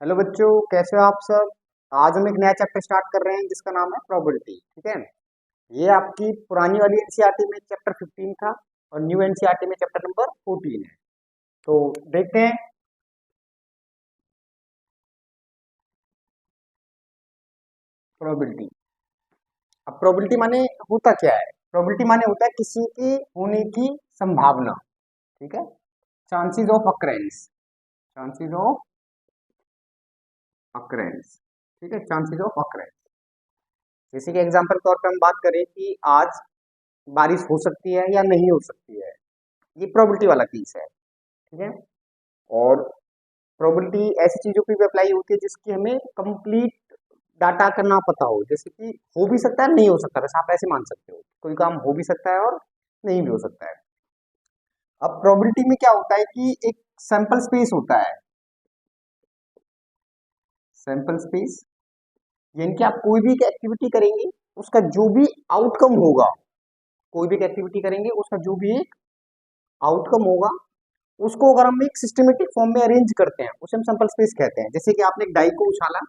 Hello बच्चों, कैसे हो आप सब। आज हम एक नया चैप्टर स्टार्ट कर रहे हैं जिसका नाम है प्रोबेबिलिटी। ठीक है। ये आपकी पुरानी वाली एनसीईआरटी में चैप्टर 15 था और न्यू एनसीईआरटी में चैप्टर नंबर 14 है। तो देखते हैं। प्रोबेबिलिटी। अब प्रोबेबिलिटी माने होता क्या है। प्रोबेबिलिटी माने होता है किसी की होने की संभावना। ठीक है। Chances of occurrences. Chances of occurrences. ठीक है, चांसेस ऑफ अक्रेंस। जैसे कि एग्जांपल के तौर पे हम बात करें कि आज बारिश हो सकती है या नहीं हो सकती है, ये प्रोबेबिलिटी वाला केस है। ठीक है। और प्रोबेबिलिटी ऐसी चीजों पे भी अप्लाई होती है जिसकी हमें कंप्लीट डाटा का ना पता हो। जैसे कि हो भी सकता है, नहीं हो सकता, बस आप ऐसे मान सकते हो कोई काम हो भी सकता है और नहीं भी हो सकता है। अब प्रोबेबिलिटी में क्या होता है कि एक सैंपल स्पेस होता है। सैंपल स्पेस यानी कि आप कोई भी एक एक्टिविटी करेंगे, उसका जो भी आउटकम होगा, कोई भी एक एक्टिविटी करेंगे उसका जो भी एक आउटकम होगा, उसको अगर हम एक सिस्टमेटिक फॉर्म में अरेंज करते हैं उसे हम सैंपल स्पेस कहते हैं। जैसे कि आपने एक डाई को उछाला,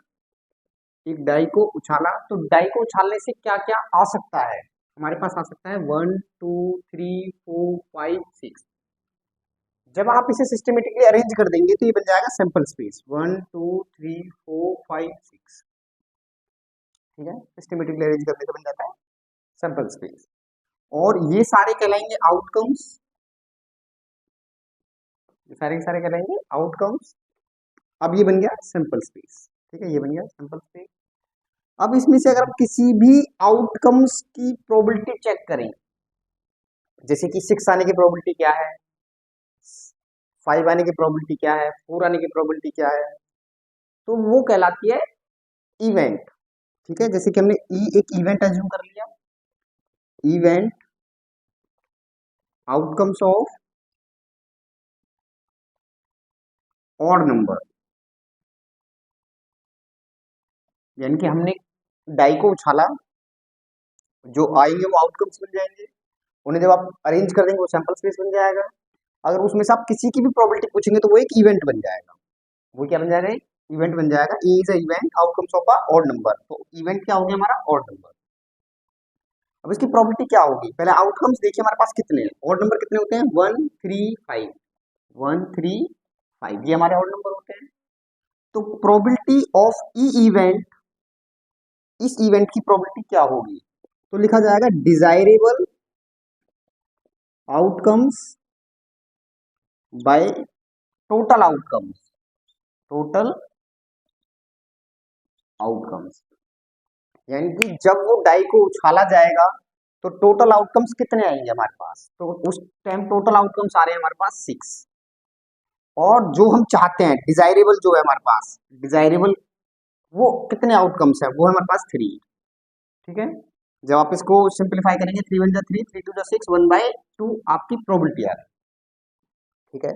एक डाई को उछाला, तो डाई को उछालने से क्या क्या आ सकता है। हमारे पास आ सकता है 1 2 3 4 5 6। जब आप इसे सिस्टमेटिकली अरेंज कर देंगे तो ये बन जाएगा सैंपल स्पेस 1 2 3 4 5 6। ठीक है, सिस्टमेटिकली अरेंज करने से बन जाता है सैंपल स्पेस। और ये सारे कहलाएंगे आउटकम्स। ये सारे के सारे कहलाएंगे आउटकम्स। अब ये बन गया सैंपल स्पेस। ठीक है, ये बन गया सैंपल स्पेस। अब इसमें से अगर हम किसी भी आउटकम्स की प्रोबेबिलिटी चेक करें, जैसे कि 6 आने की प्रोबेबिलिटी क्या है, 5 आने की प्रोबेबिलिटी क्या है, 4 आने की प्रोबेबिलिटी क्या है, तो वो कहलाती है इवेंट। ठीक है, जैसे कि हमने एक इवेंट अज्यूम कर लिया। Event outcomes of odd number, यानी कि हमने डाई को उछाला, जो आएंगे वो आउटकम्स बन जाएंगे। उन्हें जब आप अरेंज कर देंगे वो सैंपल स्पेस बन जाएगा। अगर उसमें से आप किसी की भी प्रोबेबिलिटी पूछेंगे तो वो एक इवेंट बन जाएगा। वो क्या बन जाएगा, इवेंट बन जाएगा। A is a event outcomes of a odd number. तो इवेंट क्या हो गया हमारा, ऑड नंबर। अब इसकी प्रोबेबिलिटी क्या होगी, पहले आउटकम्स देखिए हमारे पास कितने हैं। ऑड नंबर कितने होते हैं, 1 3 5। 1 3 5 ये हमारे ऑड नंबर होते हैं। तो प्रोबेबिलिटी ऑफ ई इवेंट, इस इवेंट की प्रोबेबिलिटी क्या होगी, तो लिखा जाएगा desirable outcomes by total outcomes. Total outcomes यानी कि जब वो डाई को उछाला जाएगा तो टोटल आउटकम्स कितने आएंगे हमारे पास, तो उस टाइम टोटल आउटकम्स आ रहे हैं हमारे पास 6। और जो हम चाहते हैं डिजायरेबल जो है हमारे पास, डिजायरेबल वो कितने आउटकम्स है, वो है हमारे पास 3। ठीक है। जब आप इसको सिंप्लीफाई करेंगे, 3 1 जा 3, 3 2 जा 6, 1/2 आपकी प्रोबेबिलिटी आ रही है। ठीक है।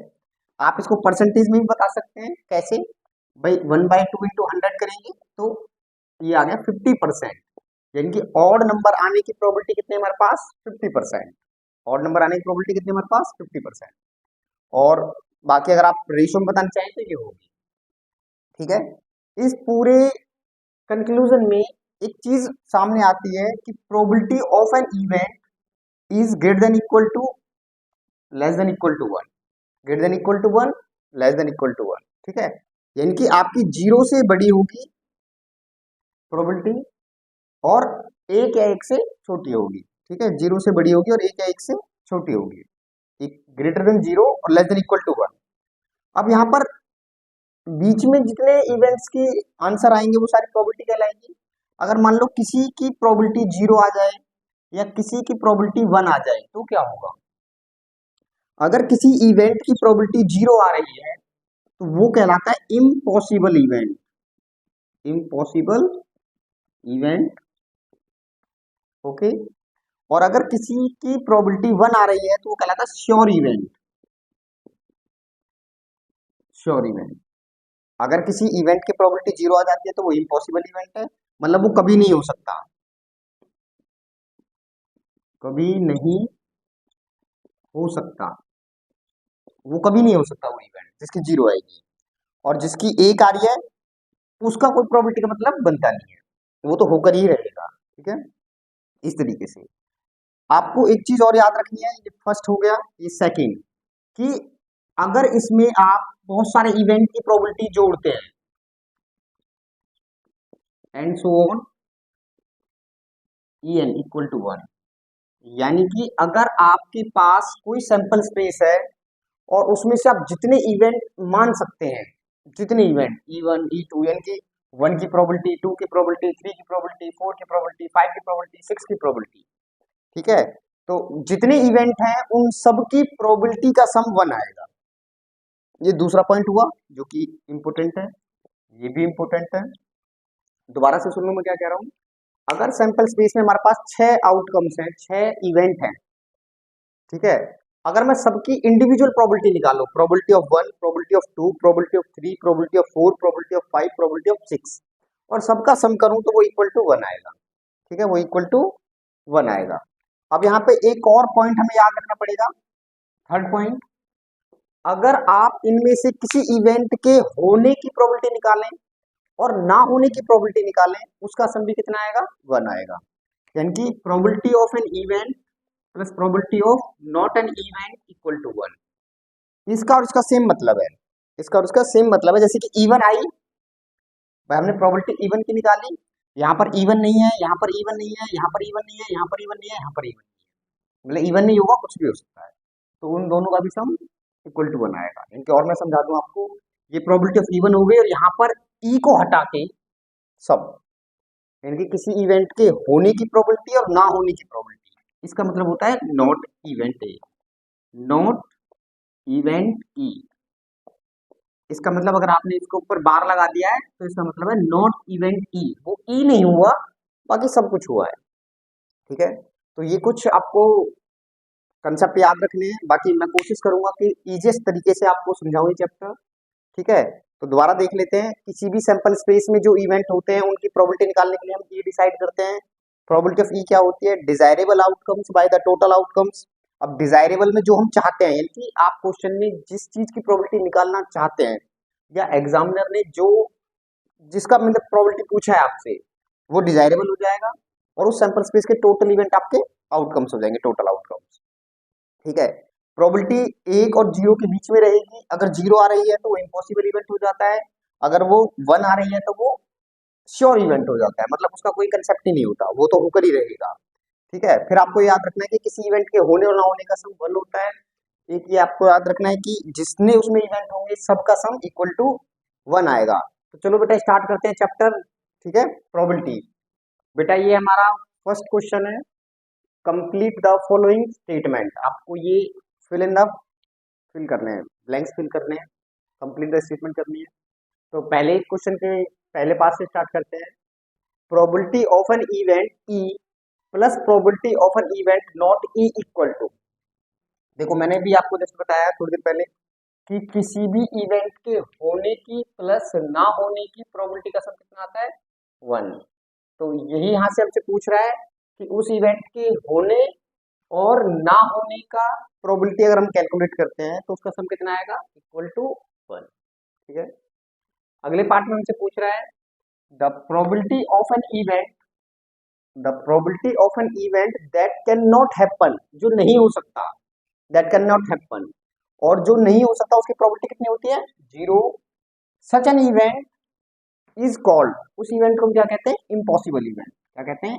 आप इसको परसेंटेज में भी बता सकते हैं। कैसे भाई, 1/2 इंटू 100 करेंगे तो ये आ गया 50%। यानी कि ऑड नंबर आने की प्रोबेबिलिटी कितनी है हमारे पास, 50%। ऑड नंबर आने की प्रोबेबिलिटी कितनी है हमारे पास, 50%। और बाकी अगर आप रेशियो में बताना चाहें तो ये होगी। ठीक है। इस पूरे कंक्लूजन में एक चीज सामने आती है कि probability of an event is greater than equal to less than equal to 1। Greater than equal to 1, less than equal to 1। ठीक है। यानी कि आपकी 0 से बड़ी होगी प्रोबेबिलिटी और 1 या 1 से छोटी होगी। ठीक है, 0 से बड़ी होगी और 1 या 1 से छोटी होगी। एक ग्रेटर देन 0 और लेस देन इक्वल टू 1। अब यहाँ पर बीच में जितने इवेंट्स की आंसर आएंगे वो सारी प्रोबेबिलिटी कहलाएंगी। अगर मान लो किसी की प्रोबेबिलिटी 0 आ जाए या किसी की प्रोबेबिलिटी 1 आ जाए तो क्या होगा। अगर किसी इवेंट की प्रोबेबिलिटी 0 आ रही है तो वो कहलाता है impossible event. Impossible event. Okay. और अगर किसी की प्रोबेबिलिटी 1 आ रही है तो वो कहलाता है श्योर इवेंट। Sure event. अगर किसी इवेंट की प्रोबेबिलिटी 0 आ जाती है तो वो इम्पॉसिबल इवेंट है, मतलब वो कभी नहीं हो सकता। कभी नहीं हो सकता, वो कभी नहीं हो सकता वो इवेंट जिसकी 0 आएगी। और जिसकी 1 आ रही है उसका कोई प्रोबेबिलिटी का मतलब बनता नहीं है, वो तो होकर ही रहेगा। ठीक है, इस तरीके से आपको एक चीज और याद रखनी है, ये फर्स्ट हो गया, ये सेकंड, कि अगर इसमें आप बहुत सारे इवेंट की प्रोबेबिलिटी जोड़ते हैं and so on E n equal to 1, यानी कि अगर आपके पास कोई सैंपल स्पेस है और उसमें से आप जितने इवेंट मान सकते हैं, जितने इवेंट E1 E2 यानी कि 1 की प्रोबेबिलिटी, 2 की प्रोबेबिलिटी, 3 की प्रोबेबिलिटी, 4 की प्रोबेबिलिटी, 5 की प्रोबेबिलिटी, 6 की प्रोबेबिलिटी, ठीक है, तो जितने इवेंट हैं उन सब की प्रोबेबिलिटी का सम 1 आएगा। ये दूसरा पॉइंट हुआ जो कि इंपोर्टेंट है, ये भी इंपोर्टेंट है। दोबारा से सुन लो मैं क्या कह रहा हूँ। अगर सैंपल स्पेस में हमारे पास 6 आउटकम्स हैं, 6 इवेंट हैं, ठीक है, अगर मैं सबकी इंडिविजुअल प्रोबेबिलिटी निकालूं, probability of 1, probability of 2, probability of 3, probability of 4, probability of 5, probability of 6, और सबका सम करूं तो वो इक्वल टू 1 आएगा। ठीक है, वो इक्वल टू 1 आएगा। अब यहाँ पे एक और पॉइंट हमें याद रखना पड़ेगा, थर्ड पॉइंट, अगर आप इनमें से किसी इवेंट के होने की प्रोबेबिलिटी निकालें और ना होने की प्रोबेबिलिटी निकालें, उसका सम भी कितना आएगा, 1 आएगा। यानी कि probability of an event plus probability of not an event equal to 1। इसका और इसका सेम मतलब है, इसका और इसका सेम मतलब है। जैसे कि इवन आई, भाई हमने प्रोबेबिलिटी इवन की निकाली, यहाँ पर इवन नहीं है, यहाँ पर इवन नहीं है, यहाँ पर इवन नहीं है, यहाँ पर इवन नहीं है, यहाँ पर इवन नहीं है, मतलब इवन नहीं होगा, कुछ भी हो सकता है, तो उन दोनों का भी सम इक्वल टू 1 आएगा। इनके और मैं समझा दूं आपको, ये प्रोबेबिलिटी ऑफ इवन हो गई और यहाँ पर ई को हटा के सब, यानी कि किसी इवेंट के होने की प्रोबेबिलिटी और ना होने की प्रोबेबिलिटी, इसका मतलब होता है not event A, not event E. इसका मतलब अगर आपने इसके ऊपर बार लगा दिया है तो इसका मतलब है नॉट इवेंट ई, वो ई नहीं हुआ, बाकी सब कुछ हुआ है। ठीक है, तो ये कुछ आपको कंसेप्ट याद रखने हैं, बाकी मैं कोशिश करूंगा कि इजीएस्ट तरीके से आपको समझाऊं ये चैप्टर। ठीक है, तो दोबारा देख लेते हैं, किसी भी सैंपल स्पेस में जो इवेंट होते हैं उनकी प्रोबेबिलिटी निकालने के लिए हम ये डिसाइड करते हैं, प्रोबेबिलिटी ऑफ ई क्या होती है, desirable outcomes by the total outcomes. अब डिजायरेबल में जो हम चाहते हैं, यानी कि आप क्वेश्चन में जिस चीज की प्रोबेबिलिटी निकालना चाहते हैं या एग्जामिनर ने जो जिसका मतलब प्रोबेबिलिटी पूछा है आपसे, वो डिजायरेबल हो जाएगा और उस सैंपल स्पेस के टोटल इवेंट आपके आउटकम्स हो जाएंगे, टोटल आउटकम्स। ठीक है, प्रोबेबिलिटी 1 और 0 के बीच में रहेगी, अगर 0 आ रही है तो वो इम्पॉसिबल इवेंट हो जाता है, अगर वो 1 आ रही है तो वो श्योर इवेंट हो जाता है, मतलब उसका कोई कंसेप्ट ही नहीं होता, वो तो होकर ही रहेगा। ठीक है, फिर आपको याद रखना है कि किसी इवेंट के होने और ना होने का सम 1 होता है। एक ये आपको याद रखना है कि जितने उसमें इवेंट होंगे सबका सम इक्वल टू 1 आएगा। तो चलो बेटा स्टार्ट करते हैं चैप्टर। ठीक है, प्रोबेबिलिटी, बेटा ये हमारा फर्स्ट क्वेश्चन है, कंप्लीट द फॉलोइंग स्टेटमेंट। आपको ये फिल करने हैं, ब्लैंक्स फिल करने हैं, कंप्लीट द स्टेटमेंट करनी है। तो पहले क्वेश्चन के पहले पार्ट से स्टार्ट करते हैं, probability of an event E plus probability of an event not E equal to. देखो मैंने भी आपको जैसे बताया थोड़ी देर पहले कि किसी भी इवेंट के होने की प्लस ना होने की प्रोबेबिलिटी का सम कितना आता है, 1। तो यही यहाँ से हमसे पूछ रहा है कि उस इवेंट के होने और ना होने का प्रोबेबिलिटी अगर हम कैलकुलेट करते हैं तो उसका सम कितना आएगा, इक्वल टू 1। ठीक है, अगले पार्ट में हमसे पूछ रहा है the probability of an event, the probability of an event that can not happen, जो नहीं हो सकता, दैट कैन नॉट हैपन, और जो नहीं हो सकता उसकी प्रोबेबिलिटी कितनी होती है, 0। सच एन इवेंट इज कॉल्ड, उस इवेंट को हम क्या कहते हैं, इम्पॉसिबल इवेंट। क्या कहते हैं,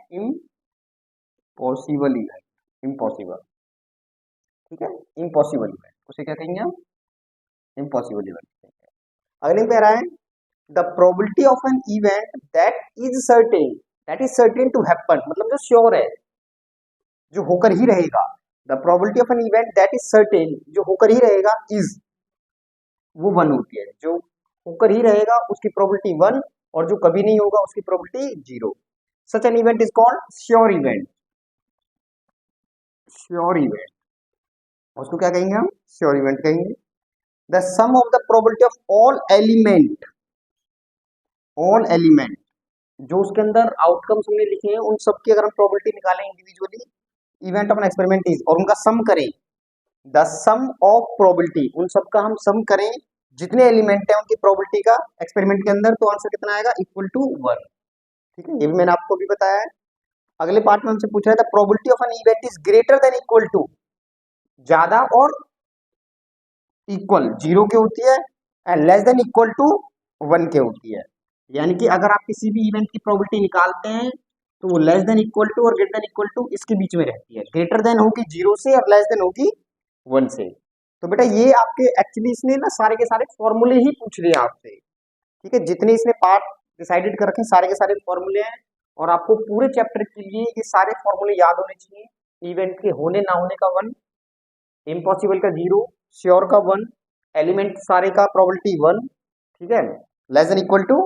इम्पॉसिबल इवेंट, इम्पॉसिबल। ठीक है, इम्पॉसिबल इवेंट उसे क्या कहेंगे हम, इम्पॉसिबल इवेंट। अगले पे आ रहा है the probability of an event that is certain to happen, मतलब जो श्योर है, जो होकर ही रहेगा। The probability of an event that is certain, जो होकर ही रहेगा, इज वो 1 होती है, जो होकर ही रहेगा उसकी प्रोबेबिलिटी 1 और जो कभी नहीं होगा उसकी प्रोबेबिलिटी 0। सच an event is called sure event, sure event, उसको क्या कहेंगे हम, श्योर इवेंट कहेंगे। The sum of the probability of all element, all element जो उसके अंदर आउटकम्स हमने लिखे हैं उन सबकी अगर हम प्रोबेबिलिटी निकालें individually, event of an experiment is, और उनका सम करें, द सम ऑफ प्रोबेबिलिटी, उन सबका हम सम करें, जितने एलिमेंट है उनकी प्रोबेबिलिटी का एक्सपेरिमेंट के अंदर, तो आंसर कितना आएगा, इक्वल टू 1। ठीक है, ये भी मैंने आपको भी बताया है। अगले पार्ट में हमसे पूछा है the probability of an event is greater than equal to, ज्यादा और इक्वल जीरो के होती है, and less than equal to 1 के होती है। यानी कि अगर आप किसी भी इवेंट की प्रोबेबिलिटी निकालते हैं तो वो लेस देन इक्वल टू और ग्रेटर देन इक्वल टू इसके बीच में रहती है। ग्रेटर देन होगी 0 से और लेस देन होगी 1 से। तो बेटा ये आपके एक्चुअली इसने ना सारे के सारे फॉर्मूले ही पूछ लिए आपसे। ठीक है, जितने इसने पार्ट डिसाइडेड कर रखे हैं सारे के सारे फॉर्मूले हैं, और आपको पूरे चैप्टर के लिए ये सारे फॉर्मूले याद होने चाहिए। इवेंट के होने ना होने का 1, इम्पॉसिबल का 0, श्योर का 1, एलिमेंट सारे का प्रोबेबिलिटी 1। ठीक है, लेस देन इक्वल टू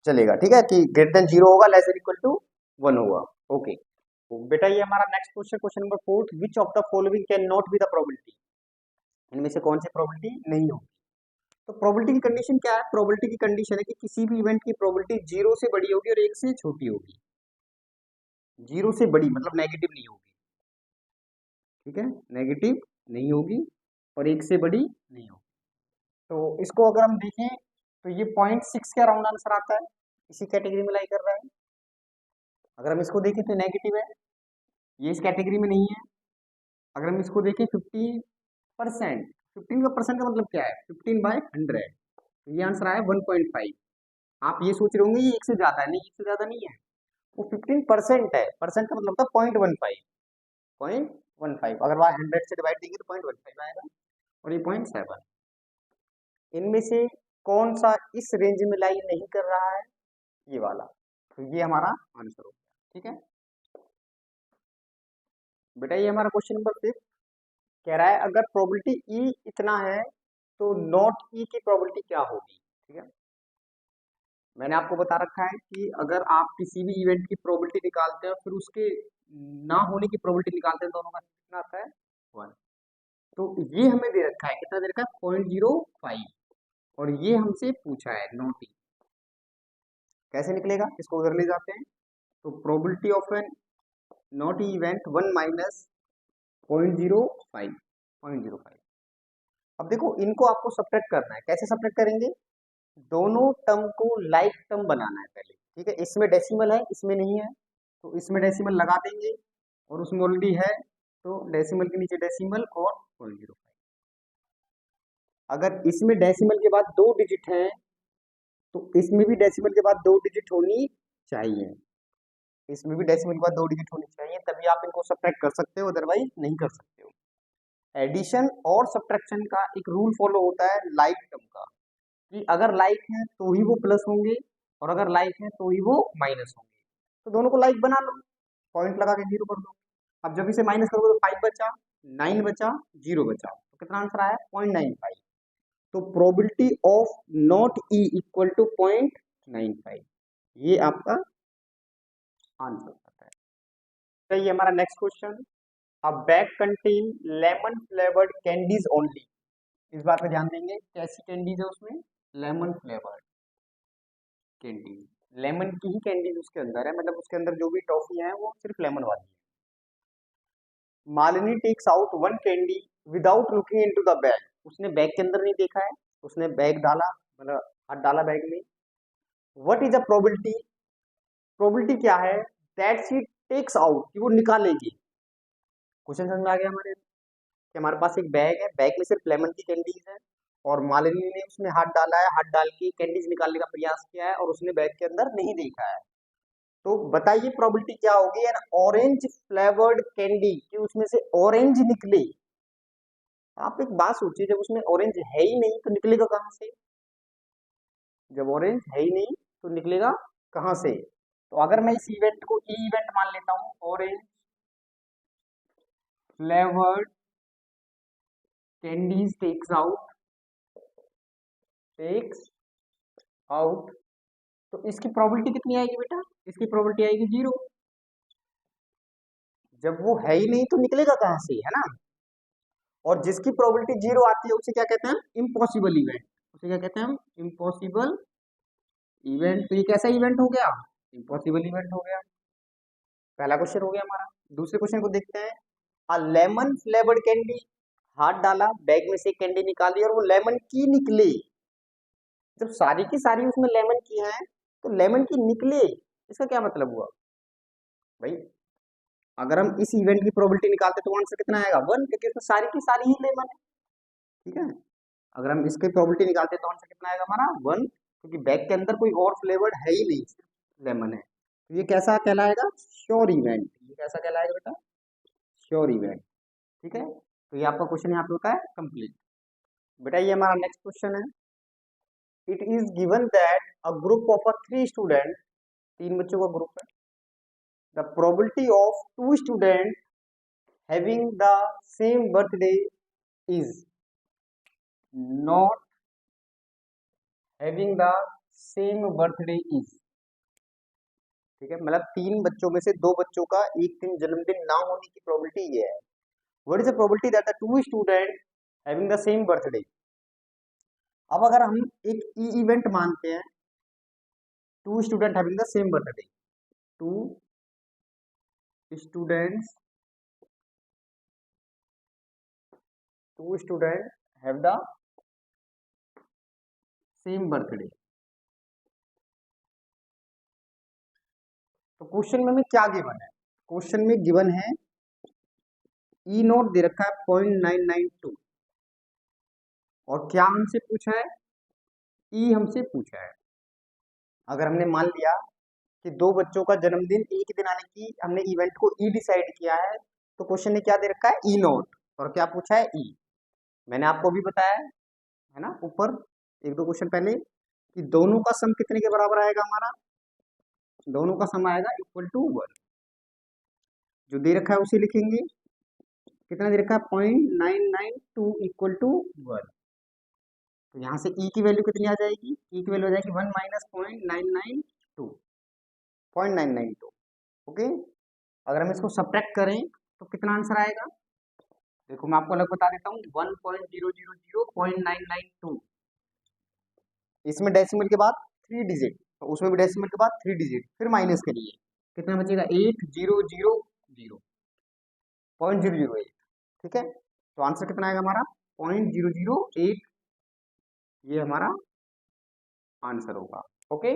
चलेगा। ठीक है, कि ग्रेटर देन 0 होगा, लेस देन इक्वल टू 1 होगा। ओके, तो बेटा ये हमारा next question, question number 4, which of the following can not be the probability, इनमें से कौन सी प्रोबेबिलिटी नहीं होगी। तो प्रोबेबिलिटी की कंडीशन क्या है, प्रोबेबिलिटी की कंडीशन है कि किसी भी इवेंट की प्रोबेबिलिटी 0 से बड़ी होगी और 1 से छोटी होगी। 0 से बड़ी मतलब नेगेटिव नहीं होगी। ठीक है, नेगेटिव नहीं होगी और 1 से बड़ी नहीं होगी। तो इसको अगर हम देखें तो ये 0.6 के अराउंड आंसर आता है, इसी कैटेगरी में लाई कर रहा है। अगर हम इसको देखें तो नेगेटिव है, ये इस कैटेगरी में नहीं है। अगर हम इसको देखें 50%, 15 का परसेंट का मतलब क्या है, 15/100, तो ये आंसर आया 1.5। आप ये सोच रहे होंगे ये 1 से ज्यादा है, नहीं 1 से ज्यादा नहीं है, वो 15% है, परसेंट का मतलब था 0.15, 0.15। अगर वहाँ 100 से डिवाइड देंगे तो 0.15 आएगा, और ये 0.7। इनमें से कौन सा इस रेंज में लाई नहीं कर रहा है, ये वाला, तो ये हमारा आंसर हो गया। ठीक है बेटा, ये हमारा क्वेश्चन नंबर 5 कह रहा है अगर प्रोबेबिलिटी ई इतना है तो नॉट ई की प्रोबेबिलिटी क्या होगी। ठीक है, मैंने आपको बता रखा है कि अगर आप किसी भी इवेंट की प्रोबेबिलिटी निकालते हैं फिर उसके ना होने की प्रोबेबिलिटी निकालते हैं, दोनों का कितना आता है, 1। तो ये हमें दे रखा है, कितना दे रखा है, 0.05, और ये हमसे पूछा है नॉट ई। कैसे निकलेगा, इसको उधर ले जाते हैं। तो probability of an not E event 1 minus 0.05, 0.05। अब देखो इनको आपको सब्ट्रैक्ट करना है, कैसे सब्ट्रैक्ट करेंगे, दोनों टर्म को लाइक टर्म बनाना है पहले। ठीक है, इसमें डेसिमल है इसमें नहीं है, तो इसमें डेसिमल लगा देंगे, और उसमें ऑलरेडी है तो डेसिमल के नीचे डेसिमल और 0.05। अगर इसमें डेसिमल के बाद 2 डिजिट हैं तो इसमें भी डेसिमल के बाद 2 डिजिट होनी चाहिए, इसमें भी डेसिमल के बाद 2 डिजिट होनी चाहिए, तभी आप इनको सब्ट्रैक्ट कर सकते हो, अदरवाइज नहीं कर सकते हो। एडिशन और सब्ट्रैक्शन का एक रूल फॉलो होता है लाइक टर्म का, कि अगर लाइक है तो ही वो प्लस होंगे और अगर लाइक है तो ही वो माइनस होंगे। तो दोनों को लाइक बना लो, पॉइंट लगा के 0 कर दो। अब जब इसे माइनस करोगे तो 5 बचा, 9 बचा, 0 बचा, तो कितना आंसर आया, 0.95। तो probability of not E equal to 0.95, ये आपका आंसर आता है। तो ये हमारा next question, a bag contain lemon flavoured candies only. इस बात पे ध्यान देंगे, कैसी कैंडीज है उसमें, लेमन फ्लेवर्ड कैंडीज, लेमन की ही कैंडीज उसके अंदर है, मतलब उसके अंदर जो भी टॉफी है वो सिर्फ लेमन वाली है। Malini takes out 1 candy without looking into the bag, उसने बैग के अंदर नहीं देखा है, उसने बैग डाला, मतलब हाथ डाला बैग में। What is the probability, probability क्या है, दैट शी टेक्स आउट, कि वो निकालेगी। क्वेश्चन समझ में आ गया हमारे, कि हमारे पास एक बैग है, बैग में सिर्फ लेमन की कैंडीज है, और मालिनी ने उसमें हाथ डाला है, हाथ डाल के कैंडीज निकालने का प्रयास किया है और उसने बैग के अंदर नहीं देखा है। तो बताइए प्रोबेबिलिटी क्या होगी, एन ऑरेंज फ्लेवर्ड कैंडी, कि उसमें से ऑरेंज निकले। आप एक बात सोचिए, जब उसमें ऑरेंज है ही नहीं तो निकलेगा कहां से, जब ऑरेंज है ही नहीं तो निकलेगा कहां से। तो अगर मैं इस इवेंट को ई इवेंट मान लेता हूं, orange flavoured candies takes out, तो इसकी प्रोबेबिलिटी कितनी आएगी बेटा, इसकी प्रोबेबिलिटी आएगी 0। जब वो है ही नहीं तो निकलेगा कहां से, है ना। और जिसकी प्रोबेबिलिटी 0 आती है उसे क्या कहते हैं, इम्पॉसिबल इवेंट, उसे क्या कहते हैं हम, इम्पॉसिबल इवेंट। तो ये कैसा इवेंट हो गया, इम्पॉसिबल इवेंट हो गया। पहला क्वेश्चन हो गया हमारा। दूसरे क्वेश्चन को देखते हैं, अ लेमन फ्लेवर्ड कैंडी हाथ डाला, बैग में से कैंडी निकाली और वो लेमन की निकले। जब सारी की सारी उसमें लेमन की है तो लेमन की निकले, इसका क्या मतलब हुआ भाई? अगर हम इस इवेंट की प्रोबेबिलिटी निकालते तो आंसर कितना आएगा? 1, क्योंकि इसमें सारी की सारी ही लेमन है। ठीक है, अगर हम इसकी प्रोबेबिलिटी निकालते तो आंसर कितना आएगा हमारा? 1, क्योंकि बैग के अंदर कोई और फ्लेवर्ड है ही नहीं, सिर्फ लेमन है। तो ये कैसा कहलाएगा? Sure event. ये कैसा कहलाएगा बेटा? Sure event. ठीक है, तो ये आपका क्वेश्चन यहाँ पे होता है कंप्लीट। बेटा ये हमारा नेक्स्ट क्वेश्चन है। It is given that a group of 3 student, 3 बच्चों का ग्रुप है। The probability of 2 student having the same birthday is not having the same birthday is. ठीक है, मतलब 3 बच्चों में से 2 बच्चों का एक दिन जन्मदिन ना होने की प्रोबेबिलिटी ये है। What is the probability that the 2 student having the same birthday? अब अगर हम एक ई इवेंट मानते हैं, 2 student having the same birthday, 2 students 2 student have the same birthday. तो क्वेश्चन में क्या गिवन है? क्वेश्चन में गिवन है ई नोट दे रखा है 0.992 और क्या हमसे पूछा है? ई हमसे पूछा है। अगर हमने मान लिया कि 2 बच्चों का जन्मदिन एक ही दिन आने की हमने इवेंट को ई डिसाइड किया है, तो क्वेश्चन ने क्या दे रखा है? ई नोट। और क्या पूछा है? ई। मैंने आपको भी बताया है ना ऊपर एक दो क्वेश्चन पहले कि दोनों का सम कितने के बराबर आएगा हमारा? दोनों का सम आएगा इक्वल टू 1। जो दे रखा है उसे लिखेंगे। कितना दे रखा है? 0.992 इक्वल टू 1। तो यहाँ से ई की वैल्यू कितनी आ जाएगी? ई की वैल्यू आ जाएगी 1 माइनस 0.992, 0.992। ओके, अगर हम इसको सब्ट्रैक्ट करें तो कितना आंसर आएगा? देखो मैं आपको अलग बता देता हूँ, 1.000.992। इसमें डेसिमल के बाद 3 डिजिट, तो उसमें भी डेसिमल के बाद 3 डिजिट, फिर माइनस करिए, कितना बचेगा? 8008। ठीक है, तो आंसर कितना आएगा हमारा? 0.008। ये हमारा आंसर होगा। ओके,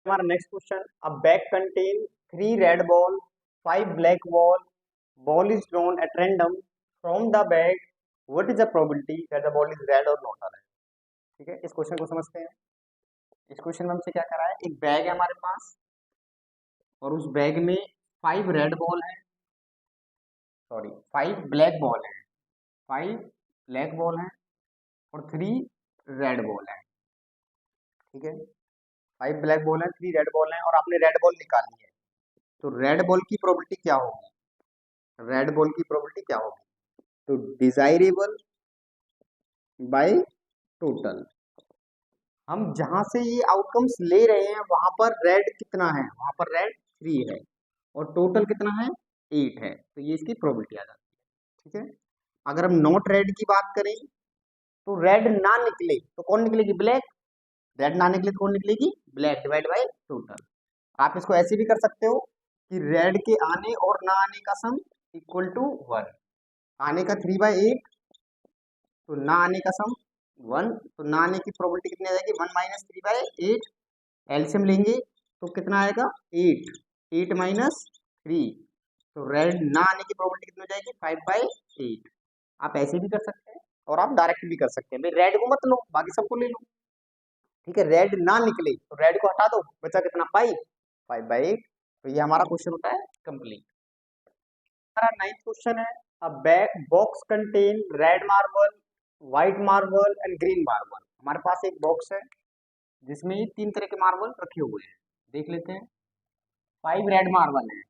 हमारा next question. A bag contain 3 red ball, 5 black ball, ball is drawn at random from the bag. What is the probability that the ball is red or not red? ठीक है, इस question को समझते हैं। इस question में हमसे क्या करा है? एक बैग है हमारे पास और उस बैग में 5 रेड बॉल है, सॉरी 5 ब्लैक बॉल है, 5 ब्लैक बॉल है और 3 रेड बॉल है। ठीक है, 5 ब्लैक बॉल है, 3 रेड बॉल है और आपने रेड बॉल निकाली है। तो रेड बॉल की प्रोबेबिलिटी क्या होगी? रेड बॉल की प्रोबेबिलिटी क्या होगी? तो डिजायरेबल बाय टोटल। हम जहां से ये आउटकम्स ले रहे हैं वहां पर रेड कितना है? वहां पर रेड 3 है और टोटल कितना है? 8 है, तो ये इसकी प्रोबेबिलिटी आ जाती है। ठीक है, अगर हम नॉट रेड की बात करें तो रेड ना निकले तो कौन निकलेगी? ब्लैक। रेड ना निकले तो कौन निकलेगी? Black divide by total. आप इसको ऐसे भी कर सकते हो कि रेड के आने और ना आने का सम इक्वल टू 1। आने का 3/8 तो ना आने का सम 1, तो ना आने की प्रोबेबिलिटी कितनी आ जाएगी? 1 माइनस 3/8। एलसीएम लेंगे तो कितना आएगा? 8। 8 माइनस 3, तो रेड ना आने की प्रोबेबिलिटी कितनी हो जाएगी? 5/8। आप ऐसे भी कर सकते हैं और आप डायरेक्ट भी कर सकते हैं। भाई रेड को मत लो, बाकी सबको ले लो। ठीक है, रेड ना निकले तो रेड को हटा दो, बचा कितना? 5/8। तो ये हमारा क्वेश्चन होता है कंप्लीट। हमारा 9th क्वेश्चन है। अ bag box contain red marble, white marble and green marble. हमारे पास एक बॉक्स है जिसमें 3 तरह के मार्बल रखे हुए हैं। देख लेते हैं। 5 रेड मार्बल है,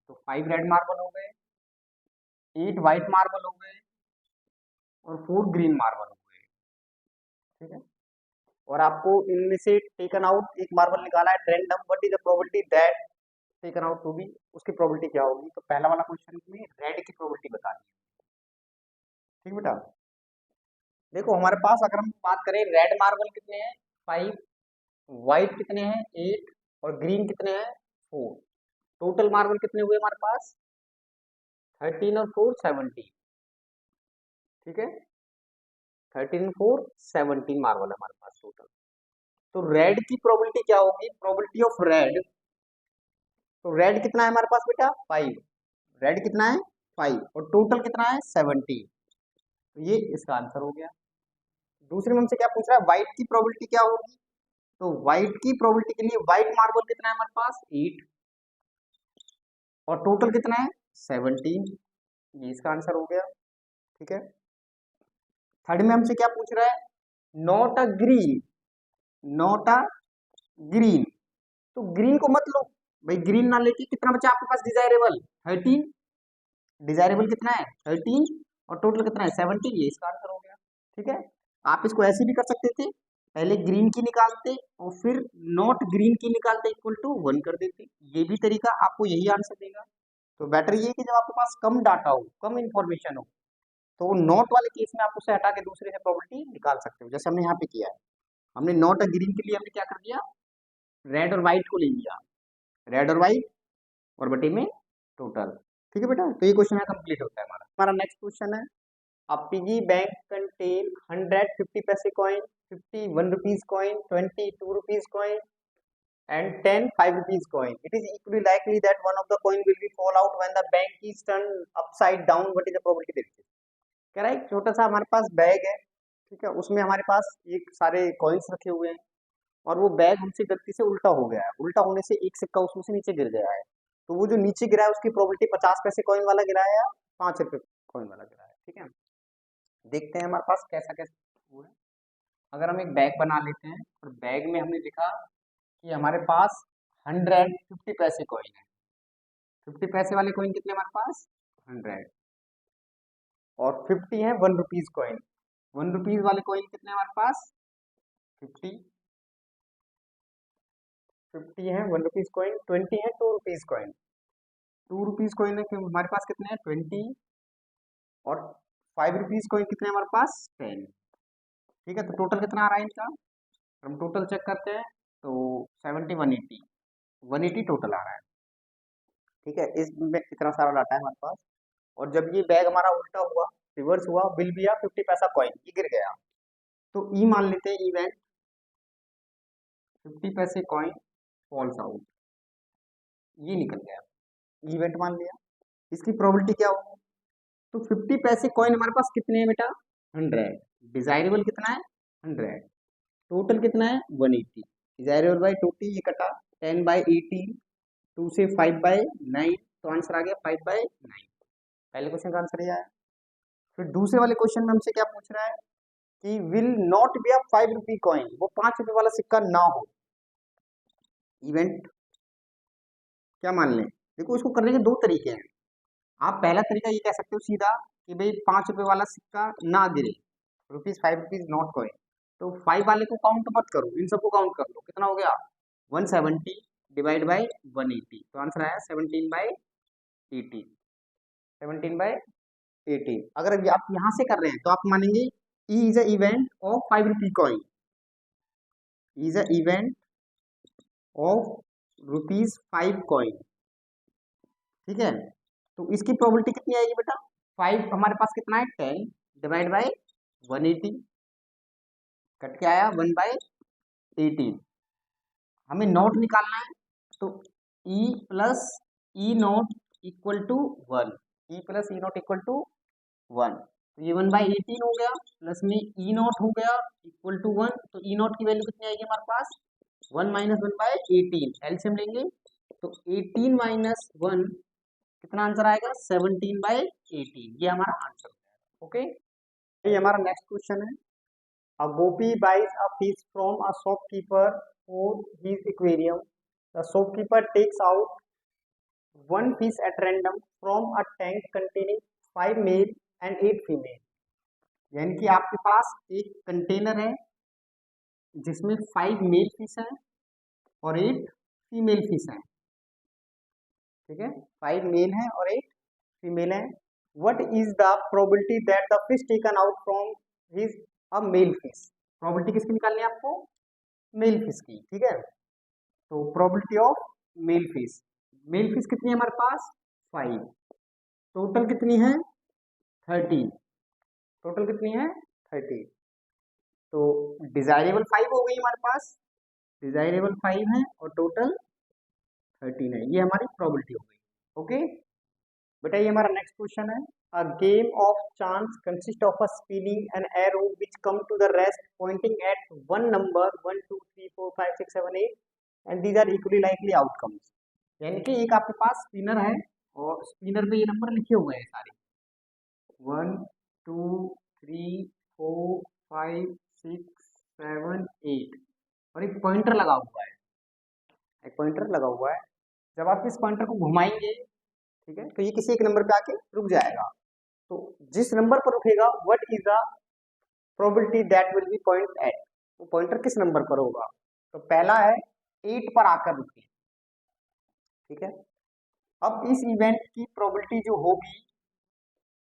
तो 5 रेड मार्बल हो गए, 8 व्हाइट मार्बल हो गए और 4 ग्रीन मार्बल हो गए। ठीक है, और आपको इनमें से टेकन आउट एक मार्बल निकाला है random. What is the probability that taken out होगी? उसकी प्रोबेबिलिटी क्या होगी? तो पहला वाला क्वेश्चन में रेड की प्रोबेबिलिटी बतानी है। ठीक बेटा, देखो हमारे पास अगर हम बात करें रेड मार्बल कितने हैं? 5, व्हाइट कितने हैं? 8 और ग्रीन कितने हैं? 4। टोटल मार्बल कितने हुए हमारे पास? 13 और 4 17। ठीक है, 13 4 17 मार्बल है हमारे पास टोटल। तो रेड की प्रोबेबिलिटी क्या होगी, प्रोबेबिलिटी ऑफ रेड, तो रेड कितना है हमारे पास बेटा 5, रेड कितना है 5 और टोटल कितना है 17, तो ये इसका आंसर हो गया। दूसरे में हमसे क्या पूछ रहा है, व्हाइट की प्रोबेबिलिटी क्या होगी, तो व्हाइट की प्रोबेबिलिटी के लिए व्हाइट मार्बल कितना है हमारे पास 8 और टोटल कितना है 17, ये इसका आंसर हो गया। ठीक है, थर्ड में हमसे क्या पूछ रहा है, not a green, not a green, तो ग्रीन को मत लो भाई, ग्रीन ना लेके कितना बचा आपके पास डिजायरेबल 13, डिजायरेबल कितना है 13 और टोटल कितना है 17, ये इसका आंसर हो गया। ठीक है, आप इसको ऐसे भी कर सकते थे, पहले ग्रीन की निकालते और फिर नॉट ग्रीन की निकालते इक्वल टू 1 कर देते, ये भी तरीका आपको यही आंसर देगा। तो बेटर ये है कि जब आपके पास कम डाटा हो, कम इंफॉर्मेशन हो, तो नॉट वाले केस में आप उसे हटा के दूसरे से प्रोबेबिलिटी निकाल सकते हो, जैसे हमने यहाँ पे किया है, हमने नॉट अ ग्रीन के लिए हमने क्या कर दिया, रेड और व्हाइट को ले लिया, रेड और व्हाइट और बटे में टोटल। ठीक है बेटा, तो ये क्वेश्चन है कंप्लीट होता है हमारा। हमारा नेक्स्ट क्वेश्चन है, a piggy bank contain 100 50 paise coin, 50 1 rupees coin, 20 2 rupees coin and 10 5 rupees coin. It is equally likely that one of the coin will be fall out when the bank is turned upside down. What is the probability देखते हैं। कह रहा है एक छोटा सा हमारे पास bag है, ठीक है, उसमें हमारे पास एक सारे कॉइन्स रखे हुए हैं और वो बैग हमसे गलती से उल्टा हो गया है, उल्टा होने से एक सिक्का उसमें से नीचे गिर गया है, तो वो जो नीचे गिरा है उसकी प्रोबेबिलिटी 50 पैसे कॉइन वाला गिरा है या 5 रुपए कॉइन वाला गिरा है। ठीक है, देखते हैं हमारे पास कैसा कैसा वो है। अगर हम एक बैग बना लेते हैं और बैग में हमने लिखा कि हमारे पास 150 पैसे कॉइन है, 50 पैसे वाले कॉइन कितने हमारे पास 100 और 50 है 1 रुपीज कॉइन, 1 रुपीज वाले कॉइन कितने हमारे पास 50, 50 है 1 रुपीज कॉइन, 20 है 2 रुपीज कॉइन, 2 रुपीज कॉइन है हमारे पास कितने हैं 20 और 5 रुपीज कॉइन कितने हैं हमारे पास 10। ठीक है, तो टोटल कितना आ रहा है इनका, हम टोटल चेक करते हैं तो 70 180, 180 टोटल आ रहा है। ठीक है, इसमें इतना सारा डाटा है हमारे पास और जब ये बैग हमारा उल्टा हुआ, रिवर्स हुआ, बिल भी 50 पैसा कॉइन ये गिर गया, तो ई मान लेते हैं, इवेंट 50 पैसे कॉइन फॉल्स आउट, ये निकल गया, इवेंट मान लिया। इसकी प्रोबेबिलिटी क्या होगी, तो 50 पैसे कॉइन हमारे पास कितने हैं बेटा 100, डिजायरेबल कितना है 100, टोटल कितना है 180, डिजायरेबल बाई 20 ये कटा 10 बाई 18, 2 से 5 बाई 9, तो आंसर आ गया 5 बाई 9, पहले क्वेश्चन का आंसर ये आया। फिर दूसरे वाले क्वेश्चन में हमसे क्या पूछ रहा है कि will not be a 5 rupee coin, वो 5 रुपए वाला सिक्का ना हो, इवेंट क्या मान लें, देखो इसको करने के दो तरीके हैं, आप पहला तरीका ये कह सकते हो सीधा कि भाई 5 रुपए वाला सिक्का ना गिरे, रुपीज 5 रुपीज नॉट कॉइन, तो 5 वाले को काउंट मत करो, इन सबको काउंट कर लो, कितना हो गया 170 डिवाइड बाई 180, तो आंसर आया 17 बाई 18, 17 बाई 18। अगर आप यहाँ से कर रहे हैं तो आप मानेंगे E is a event of 5 rupee coin, is a event of rupees 5 coin. ठीक है, तो इसकी प्रोबेबिलिटी कितनी आएगी बेटा, 5 हमारे पास कितना है 10 डिवाइड बाई 180, कट के आया 1 बाई 18, हमें नोट निकालना है, तो E plus E not equal to 1, E plus E not equal to 1, तो ये 1 बाई 18 हो गया, प्लस में ई नोट हो गया इक्वल टू 1, तो ई नोट की वैल्यू कितनी आएगी हमारे पास 1 माइनस 1 बाई 18, एलसीएम लेंगे तो 18 माइनस 1 कितना आंसर आएगा 17 बाई 18, ये हमारा आंसर है। ओके, ये हमारा नेक्स्ट क्वेश्चन है, a gopi buys a fish from a shopkeeper for his aquarium, the shopkeeper takes out one fish at random from a tank containing 5 male and 8 female, यानी कि आपके पास एक कंटेनर है जिसमें 5 मेल फिश हैं और 8 female fish हैं, ठीक है 5 मेल हैं और 8 फीमेल हैं, what is the probability that the fish taken out from his a male fish, probability किसकी निकालनी है आपको मेल फिश की। ठीक है, तो प्रोबेबिलिटी ऑफ मेल फिश कितनी है हमारे पास 5, टोटल कितनी है 30, टोटल कितनी है 30। तो डिजायरेबल 5 हो गई हमारे पास, डिजायरेबल 5 है और टोटल 13 है, ये हमारी प्रोबेबिलिटी हो गई। ओके बेटा, ये हमारा नेक्स्ट क्वेश्चन है। A game of chance consist of a spinning an arrow which come to the rest pointing at one number 1 2 3 4 5 6 7 8 and these are equally likely outcomes. यानी कि एक आपके पास स्पिनर है और स्पिनर पे ये नंबर लिखे हुए हैं सारे 1 2 3 4 5 6 7 8 और एक पॉइंटर लगा हुआ है, एक पॉइंटर लगा हुआ है। जब आप इस पॉइंटर को घुमाएंगे, ठीक है, तो ये किसी एक नंबर पे आके रुक जाएगा। तो जिस नंबर पर रुकेगा what is the probability that will be point at, वो पॉइंटर किस नंबर पर होगा। तो पहला है 8 पर आकर रुके, ठीक है। अब इस इवेंट की प्रोबेबिलिटी जो होगी,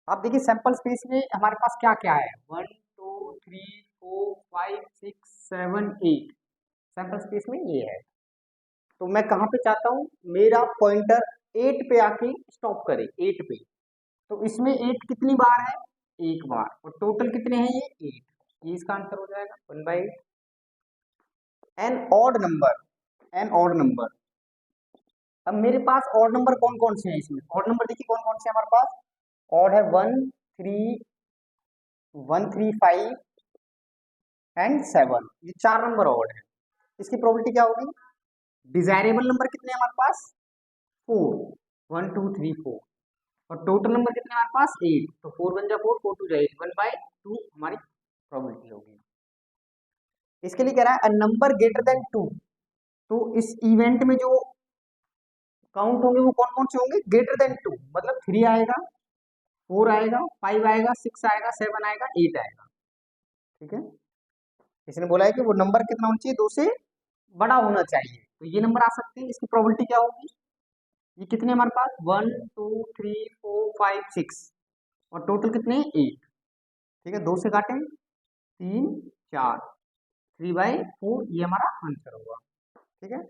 आप देखिए सैंपल स्पेस में हमारे पास क्या क्या है 1 2 3 4 5 6 7 8, सैंपल स्पेस में ये है। तो मैं कहाँ पे चाहता हूँ मेरा पॉइंटर 8 पे आके स्टॉप करे, 8 पे। तो इसमें 8 कितनी बार है, एक बार, और टोटल कितने हैं ये 8, ये इसका आंसर हो जाएगा 1/8। An odd number, an odd number. अब मेरे पास ऑड नंबर कौन कौन से हैं, इसमें ऑड नंबर देखिए कौन कौन से हमारे पास ऑड है 1 3 5 एंड 7, ये 4 नंबर ऑड है। इसकी प्रोबेबिलिटी क्या होगी, डिजायरेबल नंबर कितने हैं हमारे पास 4 1 2 3 4 और टोटल नंबर कितने हमारे पास 8, तो 4 1 जा 4 4 2 जा 8, 1/2 हमारी प्रोबेबिलिटी होगी। इसके लिए कह रहा है अ नंबर ग्रेटर देन 2, तो इस इवेंट में जो काउंट होंगे वो कौन कौन से होंगे, ग्रेटर देन 2 मतलब 3 आएगा, 4 आएगा, 5 आएगा, 6 आएगा, 7 आएगा, 8 आएगा, ठीक है। इसने बोला है कि वो नंबर कितना होना चाहिए, 2 से बड़ा होना चाहिए, तो ये नंबर आ सकते हैं। इसकी प्रोबेबिलिटी क्या होगी, ये कितने हमारे पास 1 2 3 4 5 6 और टोटल कितने 8, ठीक है। 2 से काटें 3 4, 3/4 ये हमारा आंसर होगा, ठीक है।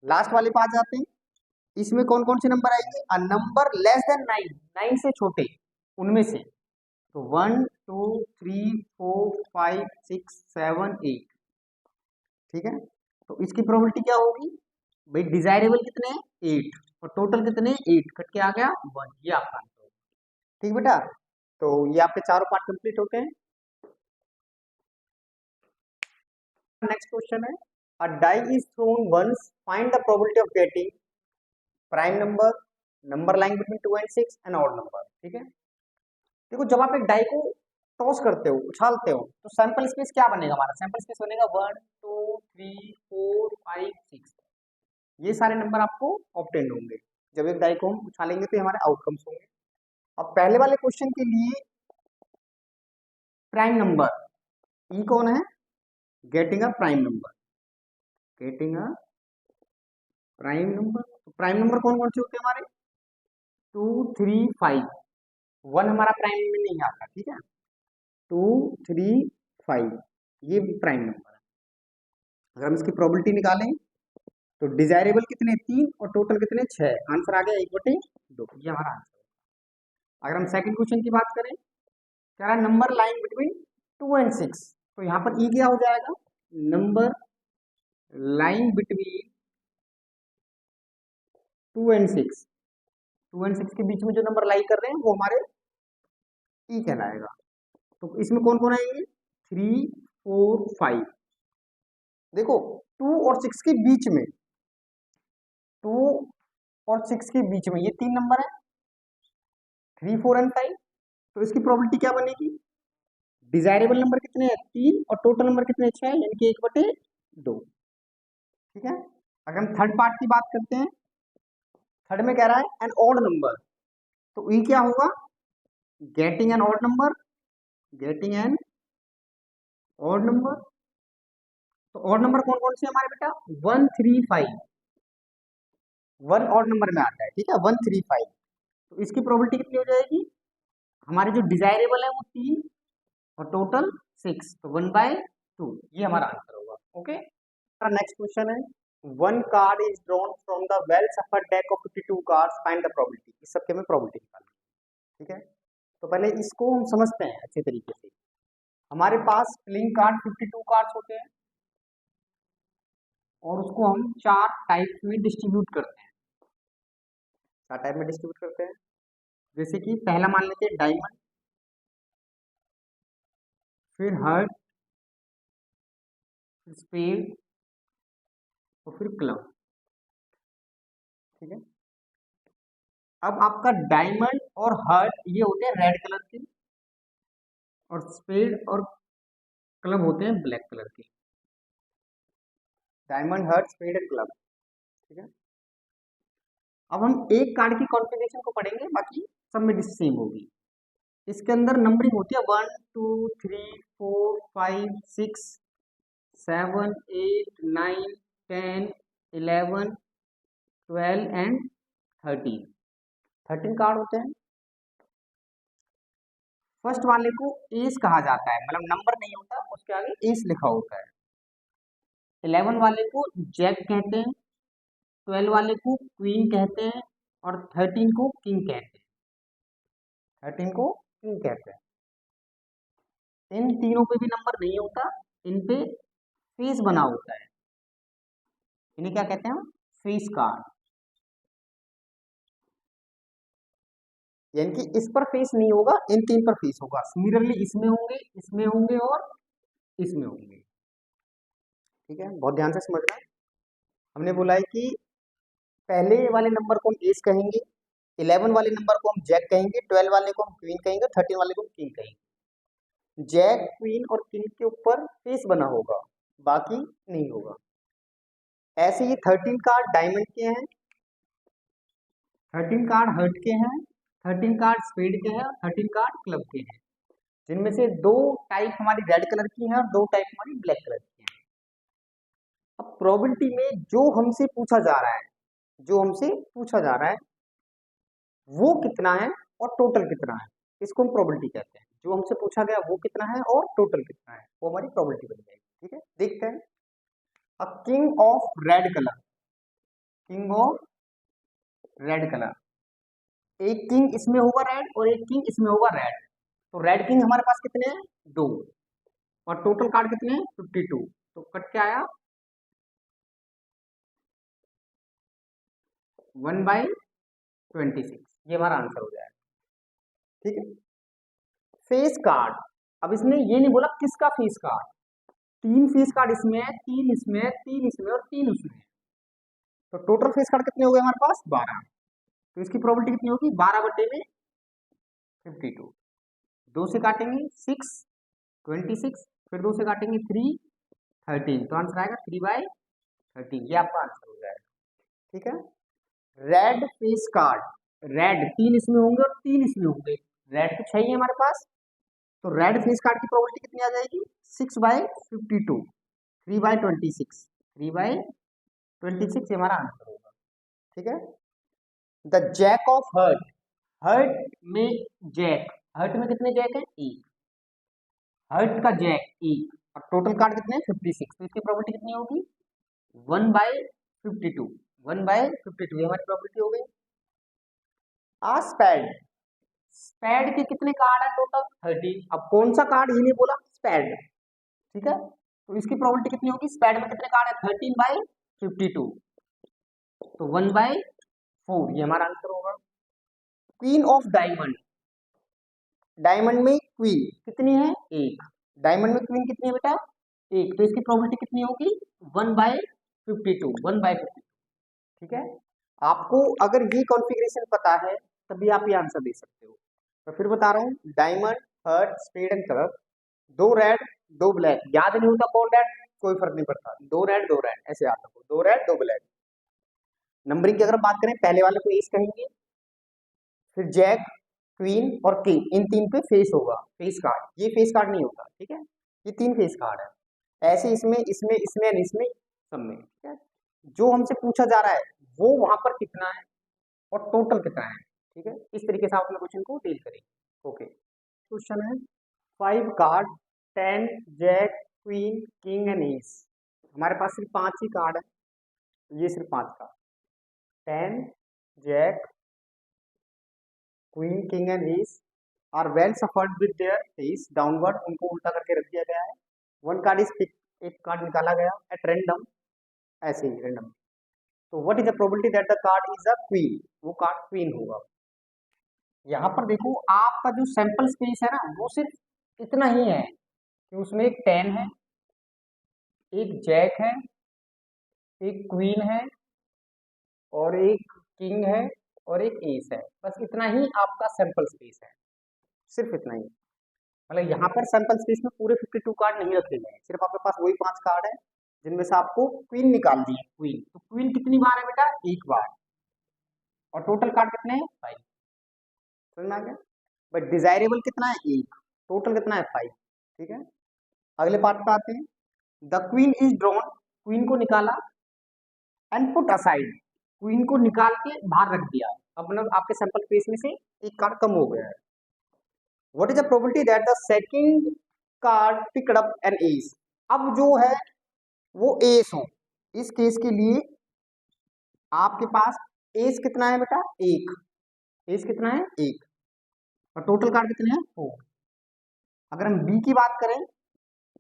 लास्ट वाले पे आ जाते हैं। इसमें कौन कौन से नंबर आएंगे, अ नंबर लेस देन 9, 9 से छोटे उनमें से, तो 1 2 3 4 5 6 7 8, ठीक है। तो इसकी प्रोबेबिलिटी क्या होगी भाई, डिजायरेबल कितने हैं 8 और टोटल कितने 8, कट के आ गया 1, ये आपका आंसर होगा, ठीक बेटा। तो ये आपके चारों पार्ट कंप्लीट होते हैं। नेक्स्ट क्वेश्चन है, a die is thrown once, find the probability of getting prime number, number lying between 2 and 6 and odd number, ठीक है। देखो जब आप एक डाई को टॉस करते हो, उछालते हो, तो सैंपल स्पेस क्या बनेगा, हमारा सैंपल स्पेस बनेगा 1 2 3 4 5 6, ये सारे नंबर आपको ऑब्टेन होंगे जब एक डाई को हम उछालेंगे, तो ये हमारे आउटकम्स होंगे। अब पहले वाले क्वेश्चन के लिए प्राइम नंबर ई कौन है, getting a prime number, getting a prime number. तो प्राइम नंबर कौन कौन से होते हैं हमारे 2 3 5, 1 हमारा प्राइम में नहीं आता, ठीक है। 2 3 5 ये प्राइम नंबर है। अगर हम इसकी प्रोबेबिलिटी निकालें तो डिजायरेबल कितने 3 और टोटल कितने 6, आंसर आ गया 1/2, ये हमारा आंसर है। अगर हम सेकंड क्वेश्चन की बात करें, कह रहा है नंबर लाइन बिटवीन 2 एंड 6, तो यहाँ पर ई क्या हो जाएगा, number line between 2 and 6, 2 and 6 के बीच में जो नंबर लाई कर रहे हैं वो हमारे ई कहलाएगा। तो इसमें कौन कौन आएंगे 3 4 5, देखो 2 और 6 के बीच में, 2 और 6 के बीच में ये 3 नंबर है 3 4 एंड 5, तो इसकी प्रोबेबिलिटी क्या बनेगी, डिजायरेबल नंबर कितने हैं 3 और टोटल नंबर कितने 6, यानी कि 1/2, ठीक है। अगर हम थर्ड पार्ट की बात करते हैं, थर्ड में कह रहा है एन ऑड नंबर, तो ई क्या होगा, getting an odd number, getting an odd number. तो ऑड नंबर कौन कौन से हमारे बेटा 1 3 5, 1 ऑड नंबर में आता है, ठीक है 1 3 5, तो इसकी प्रोबेबिलिटी कितनी हो जाएगी, हमारे जो डिजायरेबल है वो 3 और टोटल 6, तो 1/2 ये हमारा आंसर होगा, ओके। नेक्स्ट क्वेश्चन है, one card is drawn from the well suffer deck of 52 cards, find the probability, इस सबके में प्रोबेबिलिटी निकालनी, ठीक है। तो पहले इसको हम समझते हैं अच्छे तरीके से। हमारे पास प्लेइंग कार्ड 52 कार्ड्स होते हैं और उसको हम 4 टाइप में डिस्ट्रीब्यूट करते हैं। 4 टाइप में डिस्ट्रीब्यूट करते हैं। जैसे कि पहला मान लेते हैं डायमंड, फिर हार्ट, फिर स्पेड और फिर क्लब। ठीक है। अब आपका डायमंड और हार्ट ये होते हैं रेड कलर के, और स्पेड और क्लब होते हैं ब्लैक कलर के। Diamond, heart, spade and club. ठीक है। अब हम एक कार्ड की कॉन्फ़िगरेशन को पढ़ेंगे, बाकी सब में सेम होगी। इसके अंदर नंबरिंग होती है 1 2 3 4 5 6 7 8 9 10 11 12 एंड 13 कार्ड होते हैं। फर्स्ट वाले को एस कहा जाता है, मतलब नंबर नहीं होता, उसके आगे एस लिखा होता है। 11 वाले को जैक कहते हैं, 12 वाले को क्वीन कहते हैं और 13 को किंग कहते हैं। 13 को किंग कहते हैं। इन तीनों पे भी नंबर नहीं होता, इन पे फेस बना होता है। इन्हें क्या कहते हैं? Face card. यानी कि इस पर फेस नहीं होगा, इन तीन पर फेस होगा। सिमिलरली इसमें होंगे, इसमें होंगे और इसमें होंगे। ठीक है, बहुत ध्यान से समझना। हमने बोला है कि पहले वाले नंबर को हम एस कहेंगे, 11 वाले नंबर को हम जैक कहेंगे, 12 वाले को हम क्वीन कहेंगे, 13 वाले को हम किंग कहेंगे। जैक, क्वीन और किंग के ऊपर फेस बना होगा, बाकी नहीं होगा। ऐसे ही 13 कार्ड डायमंड के हैं, 13 कार्ड हर्ट के हैं, 13 कार्ड स्पेड के हैं, 13 कार्ड क्लब के हैं। जिनमें से 2 टाइप हमारी रेड कलर की हैं और 2 टाइप हमारी ब्लैक कलर की हैं। अब प्रोबेबिलिटी में जो हमसे पूछा जा रहा है, जो हमसे पूछा जा रहा है वो कितना है और टोटल कितना है, इसको हम प्रोबेबिलिटी कहते हैं। जो हमसे पूछा गया वो कितना है और टोटल कितना है, वो हमारी प्रोबेबिलिटी बन जाएगी। ठीक है, देखते हैं। A king of red colour, king of red colour, एक किंग इसमें होगा रेड और एक किंग इसमें होगा रेड। तो रेड किंग हमारे पास कितने हैं? 2। और टोटल कार्ड कितने हैं? 52। तो कट के आया 1/26। ये हमारा आंसर हो जाएगा। ठीक है। फेस कार्ड, अब इसने ये नहीं बोला किसका फेस कार्ड। 3 फेस कार्ड इसमें है, 3 इसमें है, 3 इसमें और 3 उसमें है। तो टोटल फेस कार्ड कितने हो गए हमारे पास? 12। तो इसकी प्रोबेबिलिटी कितनी होगी? 12/52। 2 से काटेंगे 6, 26, फिर 2 से काटेंगे 3, 13। तो आंसर आएगा 3/13। ये आपका आंसर हो जाएगा। ठीक है। रेड फेस कार्ड, रेड 3 इसमें होंगे और 3 इसमें होंगे। रेड तो 6 ही है हमारे पास, तो रेड फेस कार्ड की प्रोबेबिलिटी कितनी आ जाएगी? 6/52, 3/26, 3/26 हमारा आंसर होगा। ठीक है। The jack of heart, heart में जैक, हर्ट में कितने जैक है? एक। हर्ट का जैक एक और टोटल कार्ड कितने हैं? 56। तो इसकी प्रोबेबिलिटी कितनी होगी? 1/52, 1/52 हमारी प्रोबेबिलिटी हो गई। स्पैड, स्पैड के कितने कार्ड है टोटल? 13। अब कौन सा कार्ड ये नहीं बोला, स्पैड। ठीक है। तो इसकी प्रोबेबिलिटी कितनी होगी? स्पैड में कितने कार्ड है? 13/52। तो 1/4 ये हमारा आंसर होगा। क्वीन ऑफ डायमंड, डायमंड में क्वीन कितनी है? एक। डायमंड में क्वीन कितनी है बेटा? एक। तो इसकी प्रोबेबिलिटी कितनी होगी? 1/52, 1/52। ठीक है। आपको अगर ये कॉन्फ़िगरेशन पता है तभी आप ये आंसर दे सकते हो। तो फिर बता रहा हूँ, diamond, heart, spade and club, 2 red 2 black. याद नहीं होता कौन रेड, कोई फर्क नहीं पड़ता, 2 रेड 2 रेड ऐसे याद रखो, 2 रेड 2 ब्लैक। नंबरिंग की अगर बात करें, पहले वाले को एस कहेंगे, फिर जैक, क्वीन और किंग, इन 3 पे फेस होगा, फेस कार्ड। ये फेस कार्ड नहीं होता। ठीक है, ये 3 फेस कार्ड है। ऐसे इसमें इसमें इसमें और इसमें सब में। ठीक है। जो हमसे पूछा जा रहा है वो वहां पर कितना है और टोटल कितना है। ठीक है, इस तरीके से आप अपने क्वेश्चन को डील करेंगे। ओके, क्वेश्चन है 5 card 10 jack, queen, king and ace. हमारे पास सिर्फ 5 ही कार्ड है, ये सिर्फ 5 card, 10 jack, queen, king and ace, are well shuffled with their face downward, उनको उल्टा करके रख दिया गया है। वन कार्ड इज पिक, एक कार्ड निकाला गया एट रैंडम, ऐसे ही रैंडम। तो what is the probability that the card is a queen, वो कार्ड क्वीन होगा। यहाँ पर देखो आपका जो सैंपल स्पेस है ना वो सिर्फ इतना ही है कि उसमें एक 10 है, एक जैक है, एक क्वीन है, और एक किंग है, और एक एस है। बस इतना ही आपका सैंपल स्पेस है, सिर्फ इतना ही। मतलब यहाँ पर सैंपल स्पेस में पूरे 52 कार्ड नहीं रखे गए हैं, सिर्फ आपके पास वही 5 कार्ड है जिनमें से आपको क्वीन निकाल दी है। क्वीन, तो क्वीन कितनी बार है बेटा? एक बार। और टोटल कार्ड कितने हैं? 5। समझ में आ गया? बट डिजायरेबल कितना है? एक। टोटल कितना है? 5। ठीक है, अगले पार्ट पे आते हैं। The queen is drawn, queen को निकाला, एंड पुट असाइड, क्वीन को निकाल के बाहर रख दिया। अब मतलब आपके सैंपल स्पेस में से एक कार्ड कम हो गया है। What is the probability that the second card picked up an S, अब जो है वो एस हो। इस केस के लिए आपके पास एस कितना है बेटा? एक। एस कितना है? एक। और टोटल कार्ड कितने हैं? 4। अगर हम बी की बात करें,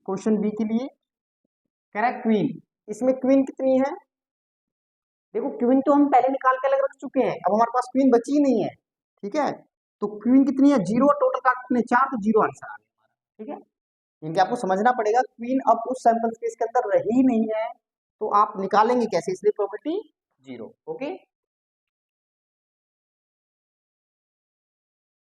क्वेश्चन बी के लिए कह रहा है क्वीन, इसमें क्वीन कितनी है? देखो क्वीन तो हम पहले निकाल के अलग रख चुके हैं, अब हमारे पास क्वीन बची ही नहीं है। ठीक है, तो क्वीन कितनी है? 0। और टोटल कार्ड कितने? 4, तो 0 आंसर आ गया हमारा। ठीक है, इनके आपको समझना पड़ेगा क्वीन अब उस सैंपल स्पेस के अंदर रही नहीं है, तो आप निकालेंगे कैसे? इसलिए प्रोबेबिलिटी 0। ओके।